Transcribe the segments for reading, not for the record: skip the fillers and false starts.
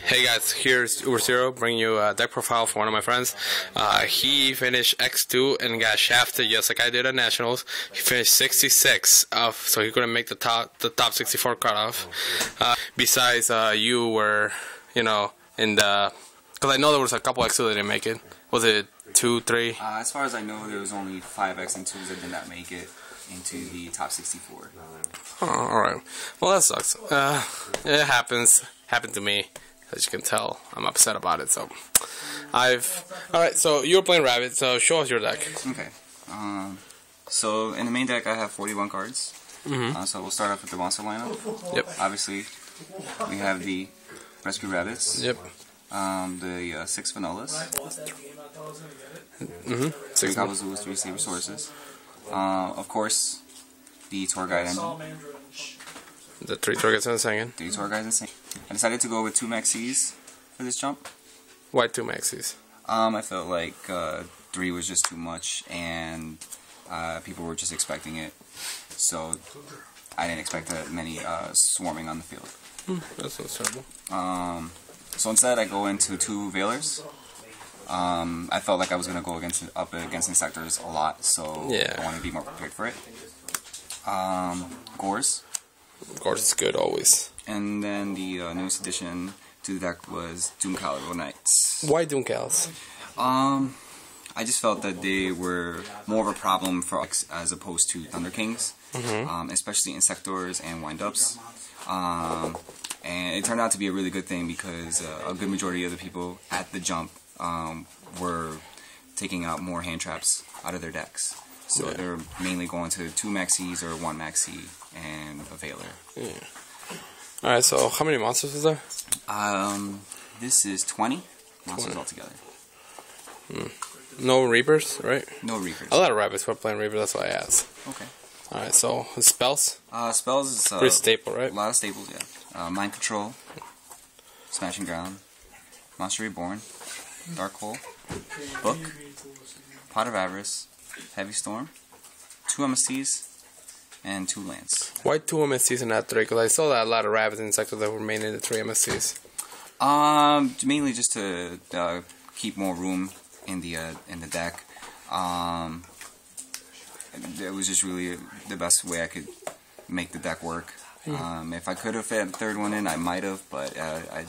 Hey guys, here's Zero bringing you a deck profile for one of my friends. He finished X2 and got shafted just like I did at Nationals. He finished 66 so he couldn't make the top 64 cutoff. Besides, you were, in the, because I know there was a couple X2 that didn't make it. Was it 2, 3? As far as I know, there was only 5 X and 2s that did not make it into the top 64. Oh, alright. Well, that sucks. It happened to me. As you can tell, I'm upset about it. So, alright, so you were playing Rabbit, so show us your deck. Okay. So in the main deck, I have 41 cards. So we'll start off with the monster lineup. Yep. Obviously, we have the Rescue Rabbits. Yep. The 6 Vanillas. 3 Kabuzoos, 3 Saber Sources. Of course, the Tour Guide engine. The 3 Tour Guides in a second. 3 Tour Guides insane. I decided to go with 2 Maxis for this jump. Why 2 Maxis? I felt like 3 was just too much, and people were just expecting it. So I didn't expect that many swarming on the field. That's not terrible. So instead, I go into 2 Veilers. I felt like I was going to go up against Insectors a lot, so yeah. I want to be more prepared for it. Gores. Gores is good always. And then the newest addition to the deck was Doom Caliber Knights. Why Doom Cals? I just felt that they were more of a problem for X as opposed to Thunder Kings, especially Insectors and Windups. And it turned out to be a really good thing because a good majority of the people at the jump were taking out more hand traps out of their decks. So they're mainly going to 2 Maxis or 1 Maxi and a Veiler. Yeah. Alright, so how many monsters is there? This is 20 monsters altogether. No Reapers, right? No Reapers. A lot of Rabbits were playing Reapers, that's why I asked. Okay. Alright, so spells? Spells is pretty staple, right? A lot of staples, yeah. Mind Control, Smashing Ground, Monster Reborn, Dark Hole, Book, Pot of Avarice, Heavy Storm, 2 MSTs, and 2 Lance. Why 2 MSTs and not 3? Because I saw that a lot of Rabbits and Insectors that were mainly the 3 MSTs. Mainly just to keep more room in the deck. It was just really the best way I could make the deck work. If I could have fit a 3rd one in, I might have, but I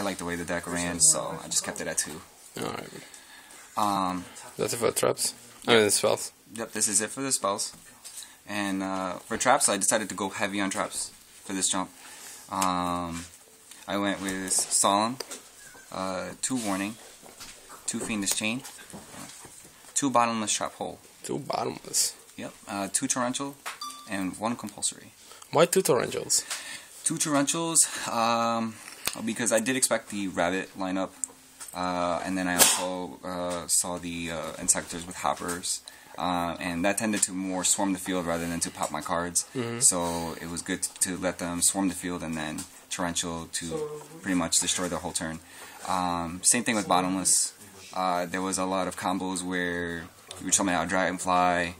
like the way the deck ran, so I just kept it at 2. Alright. That's it for the traps? I mean the spells. Yep, this is it for the spells. And for traps, I decided to go heavy on traps for this jump. I went with Solemn, 2 Warning, 2 Fiendish Chain, 2 Bottomless Trap Hole. 2 Bottomless? Yep, 2 Torrential, and 1 Compulsory. Why 2 Torrentials? 2 Torrentials, because I did expect the Rabbit lineup, and then I also saw the Insectors with Hoppers. And that tended to more swarm the field rather than to pop my cards. So it was good to let them swarm the field and then Torrential to pretty much destroy their whole turn. Same thing with Bottomless. There was a lot of combos where you would summon out a Dragonfly,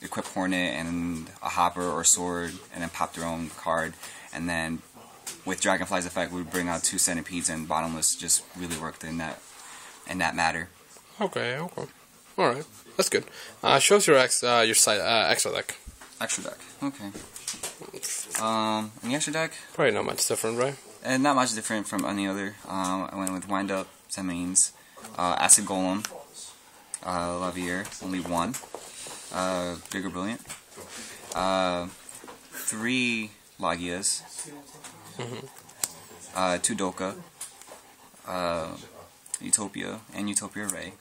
equip Hornet and a Hopper or Sword, and then pop their own card. And then with Dragonfly's effect, we would bring out 2 Centipedes, and Bottomless just really worked in that matter. Okay. Alright. That's good. Show us your extra deck. Extra deck. Okay. In the extra deck? Probably not much different, right? And not much different from any other. I went with Windup, Semines, Acid Golem, Lavier, only 1, Bigger Brilliant, 3 Lagias, 2 Doka, Utopia, and Utopia Ray.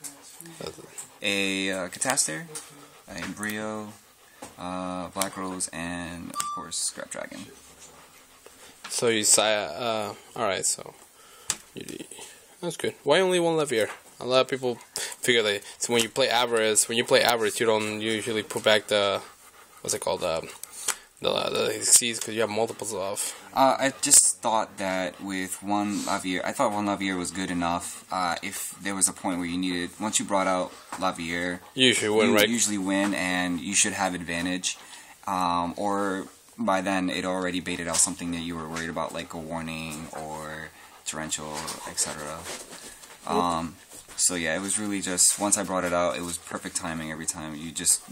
A Cataster, a Brio, Black Rose, and of course Scrap Dragon. So you alright, so that's good. Why only 1 Levier? A lot of people figure that so when you play Avarice, you don't usually put back the what's it called, the X's, because you have multiples of. I just thought that with 1 Lavier, I thought 1 Lavier was good enough. If there was a point where you needed, once you brought out Lavier, you usually win, and you should have advantage. Or by then, it already baited out something that you were worried about, like a Warning or torrential, etc. So yeah, it was really just, once I brought it out, it was perfect timing every time. You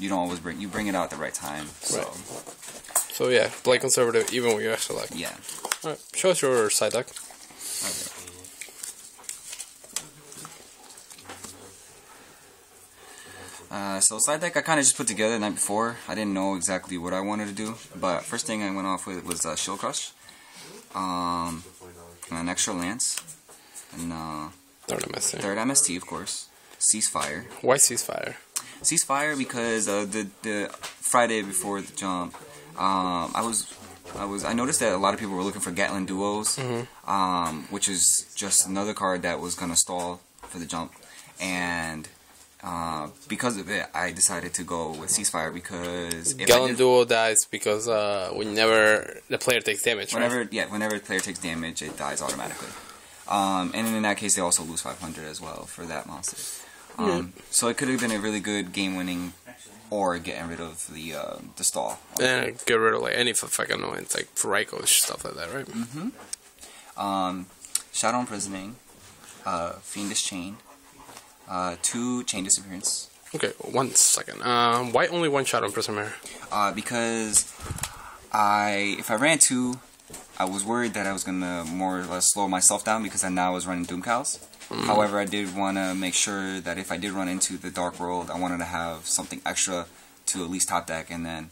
don't always bring it out at the right time. So. Right. So yeah, play conservative even when you extra luck. Yeah. All right, show us your side deck. Okay. So side deck I kind of just put together the night before. I didn't know exactly what I wanted to do, but first thing I went off with was Shield Crush, an extra Lance, and third MST, of course, Ceasefire. Why Ceasefire? Ceasefire because the Friday before the jump, I noticed that a lot of people were looking for Gatlin duos, which is just another card that was gonna stall for the jump, and because of it, I decided to go with Ceasefire because Gatlin duo dies because whenever the player takes damage. Whenever the player takes damage, it dies automatically. And in that case, they also lose 500 as well for that monster. So it could have been a really good game-winning, or getting rid of the stall. And get rid of like any fucking annoyance, like Raikou stuff like that, right? Shadow Imprisoning, Fiendish Chain, 2 Chain Disappearance. Okay, 1 second. Why only 1 Shadow Imprisonment? Because if I ran 2, I was worried that I was gonna more or less slow myself down because I now was running Doomcows. However, I did want to make sure that if I did run into the Dark World, I wanted to have something extra to at least top deck and then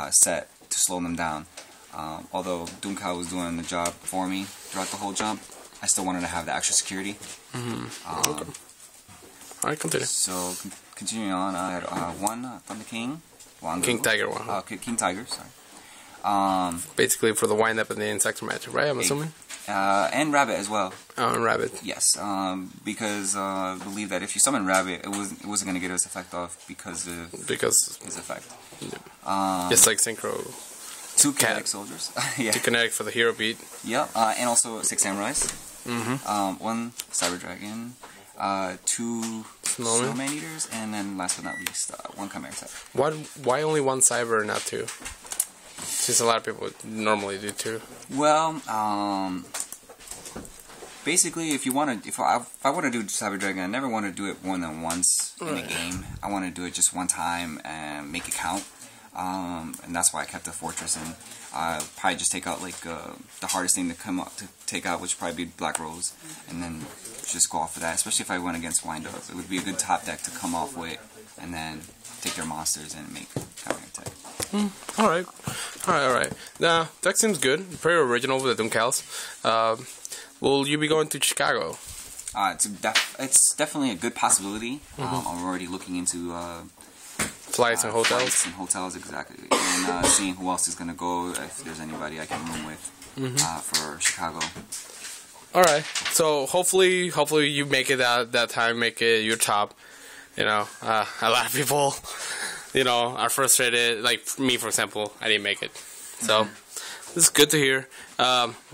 set to slow them down. Although Doomcow was doing the job for me throughout the whole jump, I still wanted to have the extra security. Okay. Alright, continue. So, continuing on, I had 1 Thunder King. King Tiger one. King Tiger, sorry. Basically for the wind-up and the Insector magic, right? I'm assuming? And Rabbit as well. And Rabbit. Yes, because I believe that if you summon Rabbit, it wasn't going to get his effect off because of his effect. Just like Synchro. 2 kinetic soldiers. Yeah. 2 kinetic for the hero beat. Yeah, and also 6 Samurais. 1 Cyber Dragon. 2 Snowman Eaters, and then last but not least, 1 Chimera type. Why only 1 Cyber and not 2? Since a lot of people normally do 2. Well, basically, if I want to do Cyber Dragon, I never want to do it more than once in a game. I want to do it just one time and make it count. And that's why I kept the Fortress, and probably just take out like the hardest thing to take out, which would probably be Black Rose, and then just go off of that. Especially if I went against Wind Up, it would be a good top deck to come off with, and then take their monsters and make counter attack. Alright. Now, deck seems good. Pretty original with the Doomcows. Will you be going to Chicago? It's definitely a good possibility. I'm already looking into flights and hotels. Flights and hotels, exactly. And seeing who else is going to go, if there's anybody I can room with for Chicago. Alright, so hopefully you make it that time, make it your top. You know, a lot of people, you know, are frustrated. Like me, for example, I didn't make it. So, this is good to hear.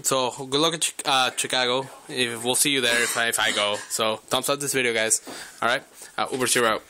So, good luck at Chicago. We'll see you there if I go. So, thumbs up this video, guys. Alright, Uber Zero out.